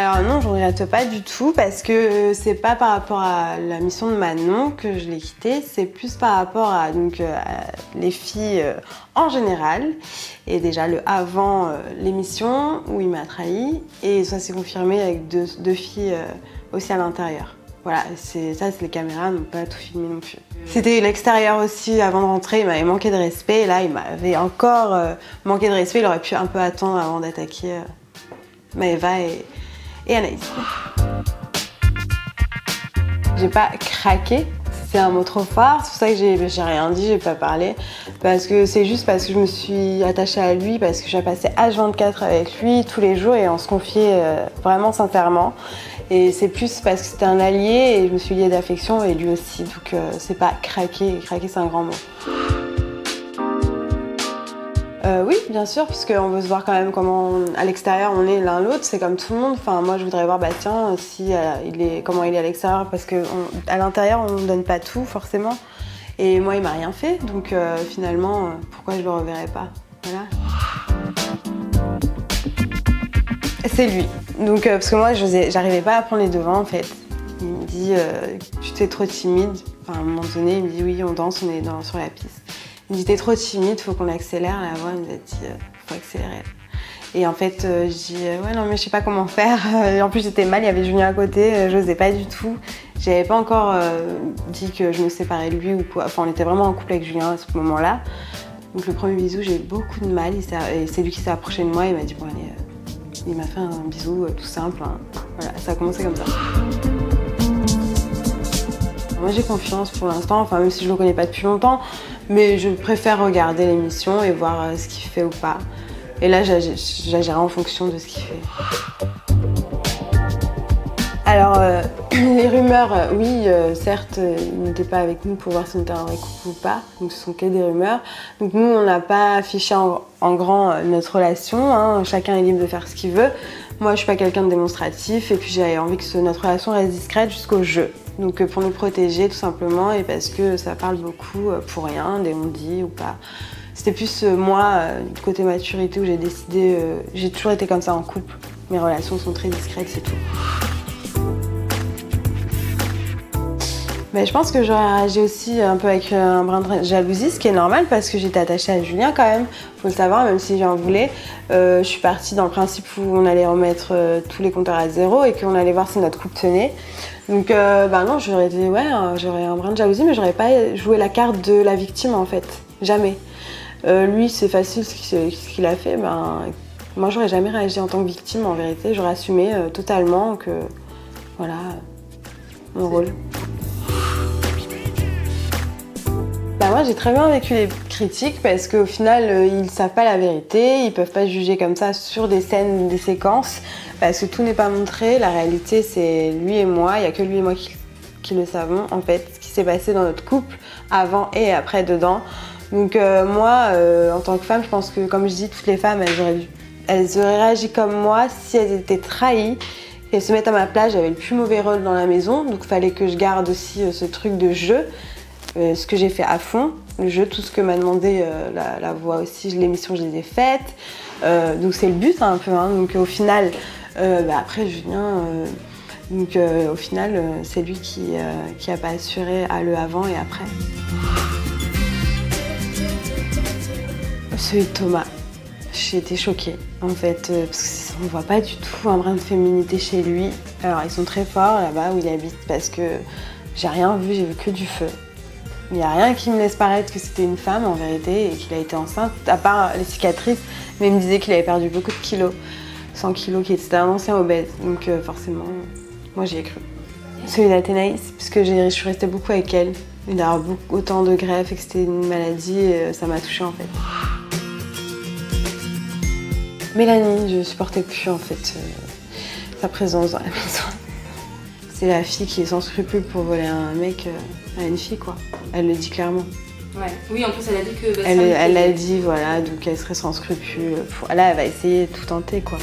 Alors non, je regrette pas du tout parce que c'est pas par rapport à la mission de Manon que je l'ai quitté, c'est plus par rapport à, à les filles en général. Et déjà le avant l'émission où il m'a trahi et ça s'est confirmé avec deux filles aussi à l'intérieur. Voilà, les caméras n'ont pas tout filmé non plus. C'était l'extérieur aussi, avant de rentrer, il m'avait manqué de respect. Et là, il m'avait encore manqué de respect. Il aurait pu un peu attendre avant d'attaquer Maëva et Anaïs. J'ai pas craqué, c'est un mot trop fort. C'est pour ça que j'ai rien dit, j'ai pas parlé. Parce que c'est juste parce que je me suis attachée à lui, parce que j'ai passé H24 avec lui tous les jours et on se confiait vraiment sincèrement. Et c'est plus parce que c'était un allié et je me suis liée d'affection et lui aussi, donc c'est pas craquer, craquer c'est un grand mot. Oui, bien sûr, puisqu'on veut se voir quand même comment à l'extérieur on est l'un l'autre, c'est comme tout le monde. Enfin, moi je voudrais voir Bastien si, comment il est à l'extérieur, parce qu'à l'intérieur on ne donne pas tout forcément. Et moi il m'a rien fait, donc finalement pourquoi je le reverrai pas? Voilà. C'est lui. Donc, parce que moi, j'arrivais pas à prendre les devants en fait. Il me dit, tu es trop timide. Enfin, à un moment donné, il me dit, oui, on danse, on est sur la piste. Il me dit, t'es trop timide, faut qu'on accélère. La voix, il nous a dit, faut accélérer. Et en fait, je dis, ouais, non, mais je sais pas comment faire. En plus, j'étais mal, il y avait Julien à côté, j'osais pas du tout. J'avais pas encore dit que je me séparais de lui ou quoi. Enfin, on était vraiment en couple avec Julien à ce moment-là. Donc, le premier bisou, j'ai eu beaucoup de mal. Et c'est lui qui s'est approché de moi, il m'a dit, bon, allez. Il m'a fait un bisou tout simple, hein. Voilà, ça a commencé comme ça. Moi j'ai confiance pour l'instant, enfin même si je ne le connais pas depuis longtemps, mais je préfère regarder l'émission et voir ce qu'il fait ou pas. Et là j'agirai en fonction de ce qu'il fait. Alors, les rumeurs, oui, certes, il n'était pas avec nous pour voir si on était un vrai couple ou pas, donc ce sont que des rumeurs. Donc nous, on n'a pas affiché en grand notre relation, hein. Chacun est libre de faire ce qu'il veut. Moi, je suis pas quelqu'un de démonstratif et puis j'ai envie que notre relation reste discrète jusqu'au jeu. Donc pour nous protéger tout simplement et parce que ça parle beaucoup pour rien, des on-dit ou pas. C'était plus moi, côté maturité, où j'ai décidé, j'ai toujours été comme ça en couple. Mes relations sont très discrètes, c'est tout. Mais je pense que j'aurais réagi aussi un peu avec un brin de jalousie, ce qui est normal parce que j'étais attachée à Julien quand même, faut le savoir, même si j'en voulais. Je suis partie dans le principe où on allait remettre tous les compteurs à zéro et qu'on allait voir si notre couple tenait. Donc non, j'aurais dit ouais, j'aurais un brin de jalousie, mais j'aurais pas joué la carte de la victime en fait, jamais. Lui, c'est facile ce qu'il a fait, moi j'aurais jamais réagi en tant que victime en vérité, j'aurais assumé totalement que, voilà, mon rôle. Moi j'ai très bien vécu les critiques parce qu'au final ils savent pas la vérité, ils peuvent pas juger comme ça sur des scènes, des séquences parce que tout n'est pas montré, la réalité c'est lui et moi, il y a que lui et moi qui le savons en fait, ce qui s'est passé dans notre couple avant et après dedans. Donc moi en tant que femme je pense que comme je dis toutes les femmes elles auraient réagi comme moi si elles étaient trahies. Elles se mettent à ma place, j'avais le plus mauvais rôle dans la maison donc il fallait que je garde aussi ce truc de jeu. Ce que j'ai fait à fond, le jeu, tout ce que m'a demandé la voix aussi, l'émission je les ai faites, donc c'est le but un peu, hein. Donc au final, après Julien, au final c'est lui qui a pas assuré le avant et après. Celui de Thomas, j'ai été choquée en fait, parce qu'on ne voit pas du tout un brin de féminité chez lui. Alors ils sont très forts là-bas où il habite parce que j'ai rien vu, j'ai vu que du feu. Il n'y a rien qui me laisse paraître que c'était une femme en vérité et qu'il a été enceinte, à part les cicatrices, mais il me disait qu'il avait perdu beaucoup de kilos, 100 kilos, qu'il était un ancien obèse, donc forcément, moi j'y ai cru. Celui d'Athénaïs, puisque je suis restée beaucoup avec elle, d'avoir autant de greffes et que c'était une maladie, ça m'a touchée en fait. Mélanie, je supportais plus en fait sa présence dans la maison. C'est la fille qui est sans scrupule pour voler un mec à une fille, quoi. Elle le dit clairement. Ouais. Oui, en plus, elle a dit que... Elle l'a dit, voilà, donc elle serait sans scrupule. Là, elle va essayer de tout tenter, quoi.